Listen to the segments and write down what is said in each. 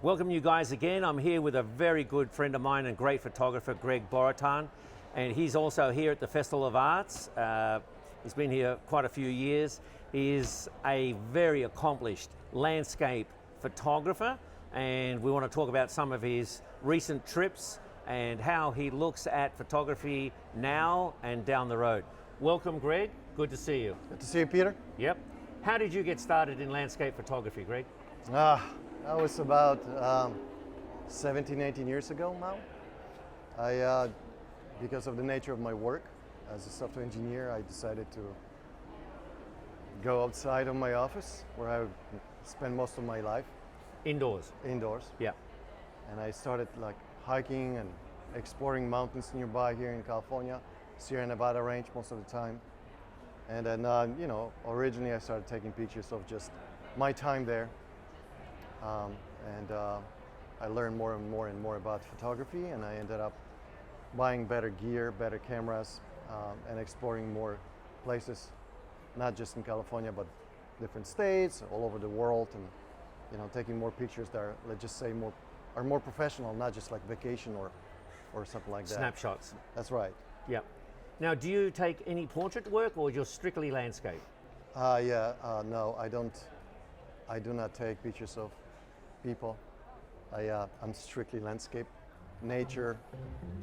Welcome you guys again. I'm here with a very good friend of mine and great photographer, Greg Boratyn, and he's also here at the Festival of Arts. He's been here quite a few years. He is a very accomplished landscape photographer, and we want to talk about some of his recent trips and how he looks at photography now and down the road. Welcome, Greg. Good to see you. Good to see you, Peter. Yep. How did you get started in landscape photography, Greg? That was about 17, 18 years ago now. Because of the nature of my work as a software engineer, I decided to go outside of my office where I spend most of my life. Indoors? Indoors. Yeah. And I started like hiking and exploring mountains nearby here in California, Sierra Nevada range most of the time. And then, originally I started taking pictures of just my time there. I learned more and more about photography, and I ended up buying better gear, better cameras, and exploring more places, not just in California, but different states, all over the world, and taking more pictures that are, let's just say, more professional, not just like vacation or something like that. Snapshots. That's right. Yeah. Now, do you take any portrait work, or you're strictly landscape? No, I don't. I do not take pictures of people. I'm strictly landscape, nature.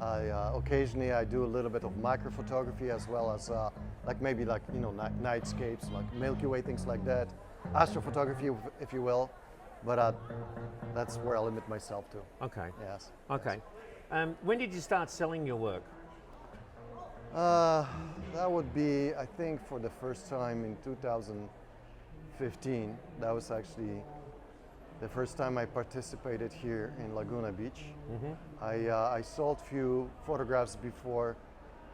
Occasionally I do a little bit of micro photography as well as nightscapes, like Milky Way, things like that. Astrophotography, if you will, but that's where I limit myself to. Okay. Yes. Okay. When did you start selling your work? That would be, I think, for the first time in 2015. That was actually the first time I participated here in Laguna Beach. Mm-hmm. I sold few photographs before,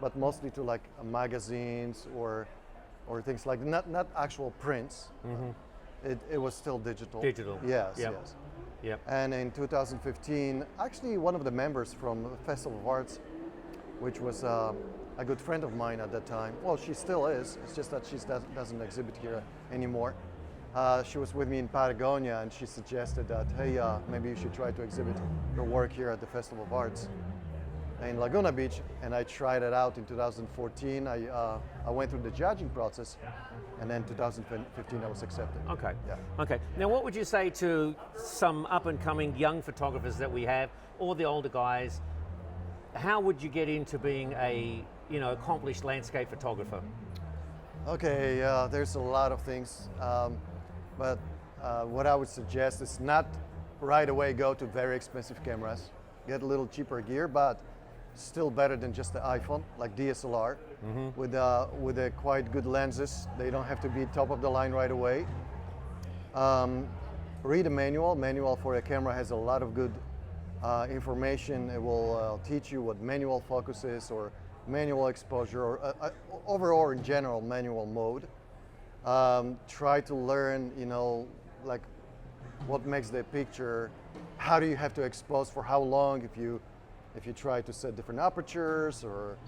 but mostly to like magazines or things like not actual prints. Mm-hmm. It was still digital. Digital. Yes, Yep. yes. Yep. And in 2015, actually one of the members from the Festival of Arts, which was a good friend of mine at that time. Well, she still is. It's just that she doesn't exhibit here anymore. She was with me in Patagonia, and she suggested that, hey, maybe you should try to exhibit your work here at the Festival of Arts in Laguna Beach. And I tried it out in 2014. I went through the judging process, and then 2015 I was accepted. Okay. Yeah. Okay. Now, what would you say to some up-and-coming young photographers that we have, or the older guys? How would you get into being a accomplished landscape photographer? Okay, there's a lot of things, but what I would suggest is not right away go to very expensive cameras. Get a little cheaper gear, but still better than just the iPhone, like DSLR, mm-hmm. with quite good lenses. They don't have to be top of the line right away. Read a manual. Manual for a camera has a lot of good information. It will teach you what manual focus is, or manual exposure, or overall in general manual mode. Try to learn, like what makes the picture, how do you have to expose for how long if you try to set different apertures, or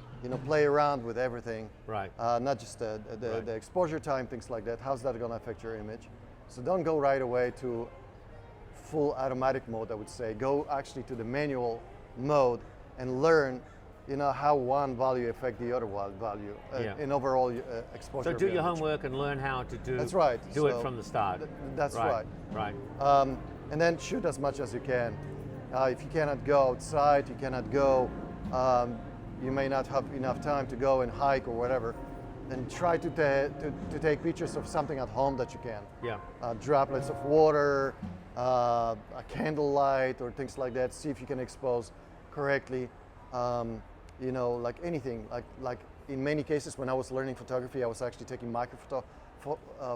play around with everything. Right. Not just the exposure time, things like that. How's that going to affect your image? So don't go right away to full automatic mode, I would say. Go actually to the manual mode and learn how one value affects the other value in overall exposure. So do your homework and learn how to do. That's right. Do it from the start. That's right. Right. And then shoot as much as you can. If you cannot go outside, you cannot go. You may not have enough time to go and hike or whatever. Then try to take pictures of something at home that you can. Yeah. Droplets of water, a candlelight, or things like that. See if you can expose correctly. Like anything, like in many cases when I was learning photography, I was actually taking micro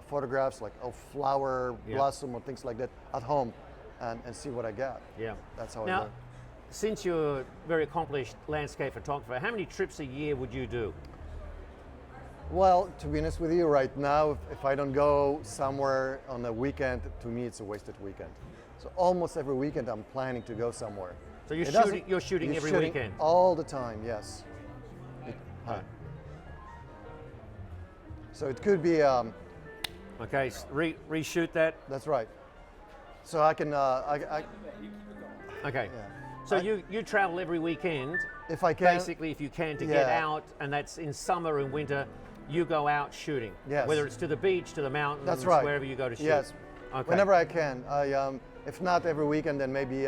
photographs, like of flower, blossom, or things like that at home, and see what I got. Yeah. That's how I now, learned. Since you're a very accomplished landscape photographer, how many trips a year would you do? Well, to be honest with you, right now, if I don't go somewhere on a weekend, to me it's a wasted weekend. So almost every weekend I'm planning to go somewhere. So you're shooting every weekend? All the time, yes. So it could be... okay, reshoot that. That's right. So I can, Okay. yeah. So you travel every weekend, If I can. basically if you can, to get Yeah. out, and that's in summer and winter, you go out shooting. Yes. Whether it's to the beach, to the mountains, That's right. wherever you go to shoot. Yes. Okay. Whenever I can. If not every weekend, then maybe,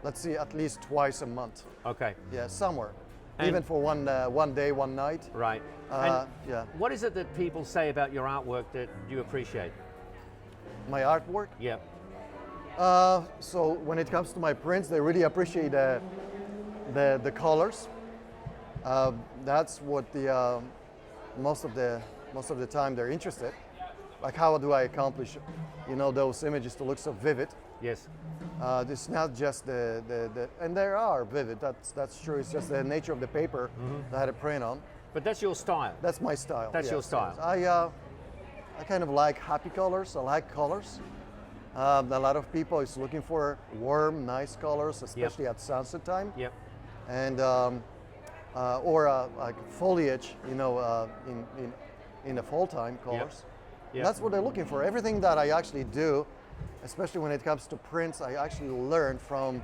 let's see, at least twice a month. Okay. Yeah, somewhere. And- Even for one day, one night. Right. Yeah. What is it that people say about your artwork that you appreciate? My artwork. Yeah. So when it comes to my prints, they really appreciate the colors. That's what the most of the time they're interested. Like, how do I accomplish, those images to look so vivid? Yes. It's not just and they are vivid. That's true. It's just the nature of the paper that I print on. But that's your style. That's my style. That's your yes, style. yes. I kind of like happy colors. I like colors. A lot of people is looking for warm, nice colors, especially at sunset time. Yep. And or like foliage, in the fall time colors. Yep. That's what they're looking for. Everything that I actually do, especially when it comes to prints, I actually learn from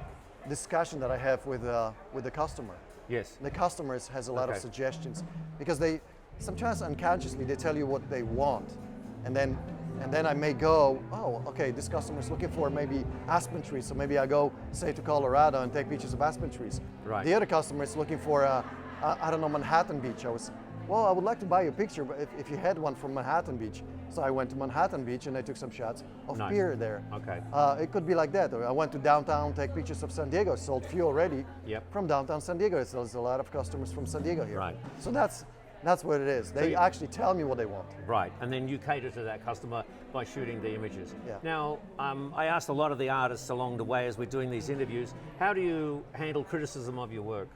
discussion that I have with the customer. Yes. The customers has a lot of Okay. suggestions because they sometimes unconsciously they tell you what they want, and then I may go, oh, okay, this customer is looking for maybe aspen trees, so maybe I go say to Colorado and take pictures of aspen trees. Right. The other customer is looking for I don't know, Manhattan Beach. I would like to buy a picture, but if you had one from Manhattan Beach. So I went to Manhattan Beach and I took some shots of Nice. pier there. Okay. It could be like that. Or I went to downtown, take pictures of San Diego, sold few already Yep. from downtown San Diego. So there's a lot of customers from San Diego here. Right. So that's what it is. They you- actually tell me what they want. Right, and then you cater to that customer by shooting the images. Yeah. Now, I asked a lot of the artists along the way as we're doing these interviews, how do you handle criticism of your work?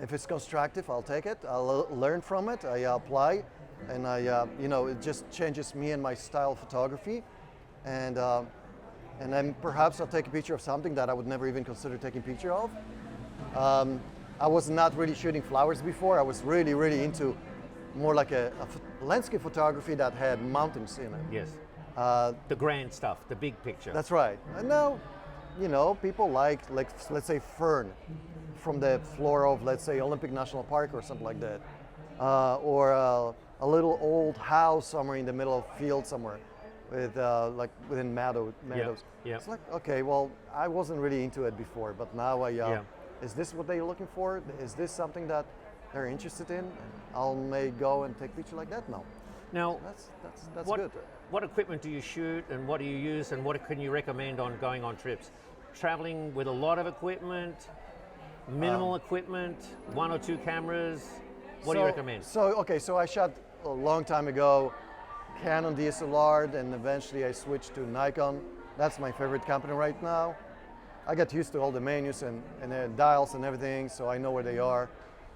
If it's constructive, I'll take it. I'll learn from it. I apply, and it just changes me and my style of photography, and then perhaps I'll take a picture of something that I would never even consider taking a picture of. I was not really shooting flowers before. I was really, really into more like a landscape photography that had mountains in it. Yes. The grand stuff, the big picture. That's right. And now, people like let's say fern from the floor of, let's say, Olympic National Park or something like that, or a little old house somewhere in the middle of field somewhere, with like within meadows. yeah. It's like, okay, well, I wasn't really into it before, but now is this what they're looking for? Is this something that they're interested in? I may go and take a picture like that now. Now, That's what, good. what equipment do you shoot, and what do you use, and what can you recommend on going on trips? Traveling with a lot of equipment, minimal equipment, one or two cameras. What do you recommend? So I shot a long time ago Canon DSLR, and eventually I switched to Nikon. That's my favorite company right now. I got used to all the menus and the dials and everything, so I know where they are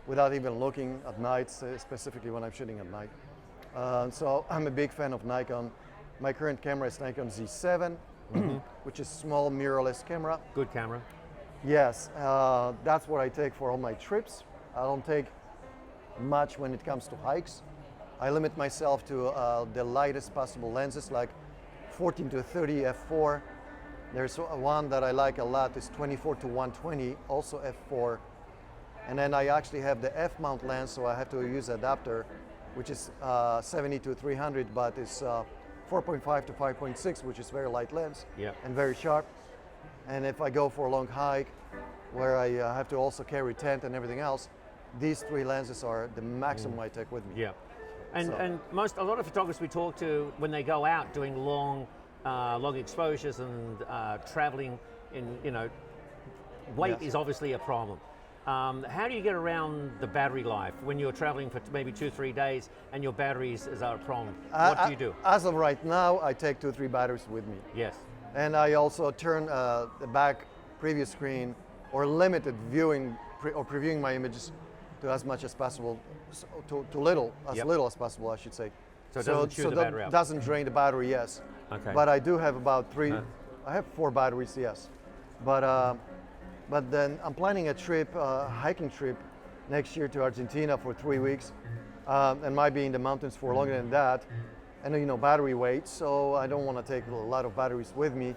without even looking at night, specifically when I'm shooting at night. So I'm a big fan of Nikon. My current camera is Nikon Z7, which is small mirrorless camera. Good camera. Yes, that's what I take for all my trips. I don't take much when it comes to hikes. I limit myself to the lightest possible lenses, like 14 to 30 f4. There's one that I like a lot, is 24 to 120, also f4. And then I actually have the f-mount lens, so I have to use adapter, which is 70 to 300, but it's 4.5 to 5.6, which is very light lens and very sharp. And if I go for a long hike, where I have to also carry tent and everything else, these three lenses are the maximum I take with me. Yeah. And a lot of photographers we talk to, when they go out doing long exposures and traveling in, weight is obviously a problem. How do you get around the battery life when you're traveling for maybe 2-3 days and your batteries are a problem? What do you do? As of right now, I take 2-3 batteries with me. Yes. And I also turn the back preview screen or limited viewing or previewing my images to as much as possible, to little as possible, I should say. So it doesn't chew the battery out. Doesn't drain the battery, yes. Okay. But I do have about I have 4 batteries, yes. But then I'm planning a trip, hiking trip next year to Argentina for 3 weeks, and might be in the mountains for longer than that. And battery weight, so I don't want to take a lot of batteries with me.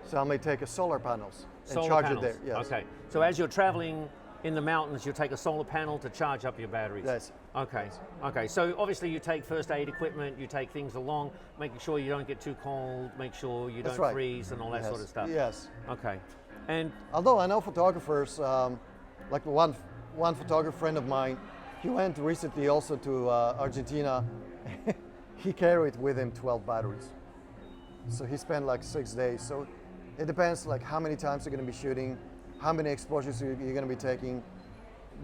So I may take a solar panels and Solar charge panels. it there. Yes. Okay. So as you're traveling in the mountains, you'll take a solar panel to charge up your batteries. Yes. Okay. Yes. Okay. So obviously you take first aid equipment, you take things along, making sure you don't get too cold, make sure you That's don't right. freeze and all that Yes. sort of stuff. Yes. Okay. And Although I know photographers, like one photographer friend of mine, he went recently also to Argentina. He carried with him 12 batteries. So he spent like 6 days. So it depends like how many times you're going to be shooting, how many exposures you're going to be taking,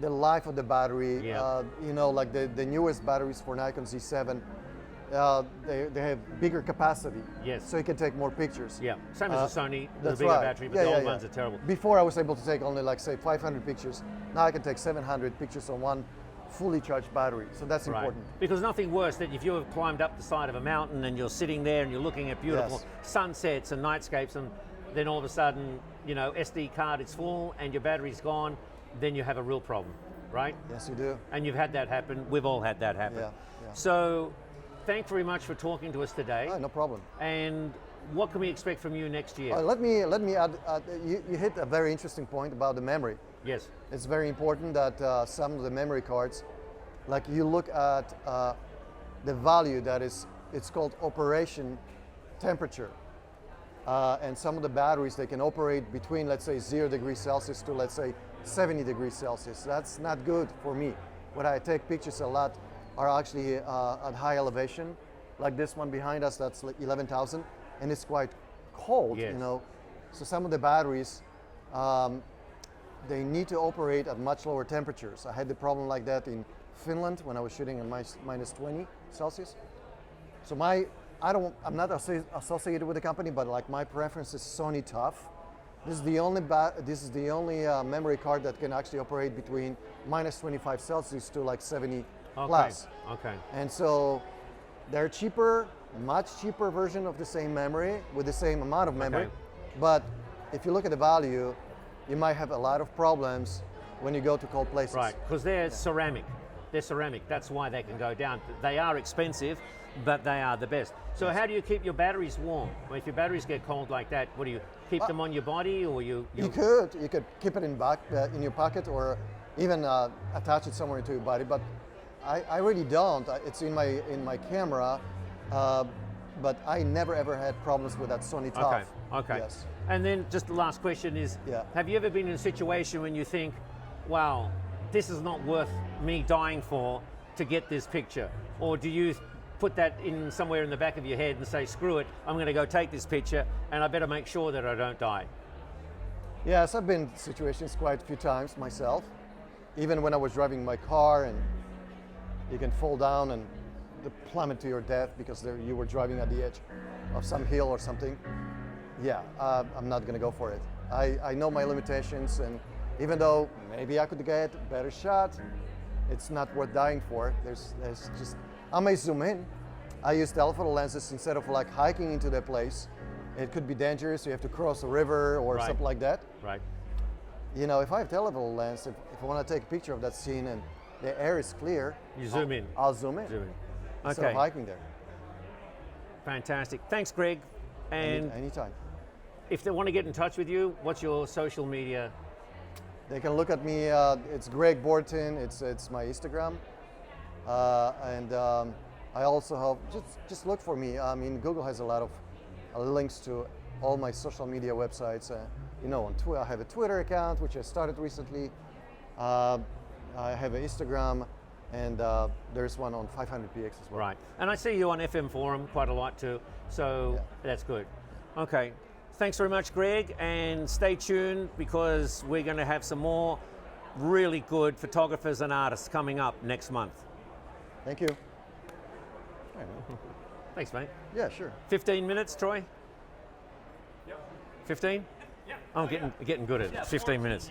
the life of the battery. Yeah. You know, like the newest batteries for Nikon Z7, they have bigger capacity. Yes. So you can take more pictures. yeah, same as the Sony, with a That's bigger right. battery, but Yeah, the yeah, old yeah. ones are terrible. Before I was able to take only like say 500 pictures. Now I can take 700 pictures on one fully charged battery. So that's Right. important. Because nothing worse than if you have climbed up the side of a mountain and you're sitting there and you're looking at beautiful Yes. sunsets and nightscapes, and then all of a sudden, you know, SD card is full and your battery's gone, then you have a real problem, right? Yes, you do. And you've had that happen. We've all had that happen. Yeah, yeah. So, thank you very much for talking to us today. No problem. And what can we expect from you next year? Let me add. You hit a very interesting point about the memory. Yes. It's very important that some of the memory cards, like you look at the value that is, it's called operation temperature. And some of the batteries, they can operate between, let's say, 0 degrees Celsius to, let's say, 70 degrees Celsius. That's not good for me. When I take pictures a lot are actually at high elevation, like this one behind us, that's like 11,000, and it's quite cold, Yes. you know. So some of the batteries, they need to operate at much lower temperatures. I had the problem like that in Finland when I was shooting at minus 20 Celsius. So I'm not associated with the company, but like my preference is Sony Tough. This is the only memory card that can actually operate between minus 25 Celsius to like 70 plus. Okay. And so they're cheaper, much cheaper version of the same memory with the same amount of memory. Okay. But if you look at the value, you might have a lot of problems when you go to cold places. Right, because they're ceramic. They're ceramic. That's why they can go down. They are expensive, but they are the best. So how do you keep your batteries warm? Well, if your batteries get cold like that, what do you keep them on your body, or you? You could keep it in your pocket, or even attach it somewhere to your body. But I really don't. It's in my camera, but I never ever had problems with that Sony Tough. Okay. Yes. And then just the last question is, have you ever been in a situation when you think, wow, this is not worth me dying for to get this picture? Or do you put that in somewhere in the back of your head and say, screw it, I'm going to go take this picture and I better make sure that I don't die? Yes, I've been in situations quite a few times myself. Even when I was driving my car and you can fall down and plummet to your death because you were driving at the edge of some hill or something. Yeah, I'm not going to go for it. I know my limitations, and even though maybe I could get a better shot, it's not worth dying for. There's just, I may zoom in. I use telephoto lenses instead of like hiking into the place. It could be dangerous. You have to cross a river or Right. something like that. Right. You know, if I have telephoto lens, if I want to take a picture of that scene and the air is clear, You zoom in. I'll zoom in. Zoom in. Instead of Okay. hiking there. Fantastic. Thanks, Greg. And Anytime. if they want to get in touch with you, what's your social media? They can look at me. It's Greg Boratyn. It's my Instagram, and I also have just look for me. I mean, Google has a lot of links to all my social media websites. You know, on Twitter, I have a Twitter account which I started recently. I have an Instagram, and there's one on 500px as well. Right. And I see you on FM Forum quite a lot too, so that's good. Okay. Thanks very much, Greg, and stay tuned because we're going to have some more really good photographers and artists coming up next month. Thank you. Thanks, mate. Yeah, sure. 15 minutes, Troy? Yep. 15? Yeah. I'm getting good at it. 15 minutes.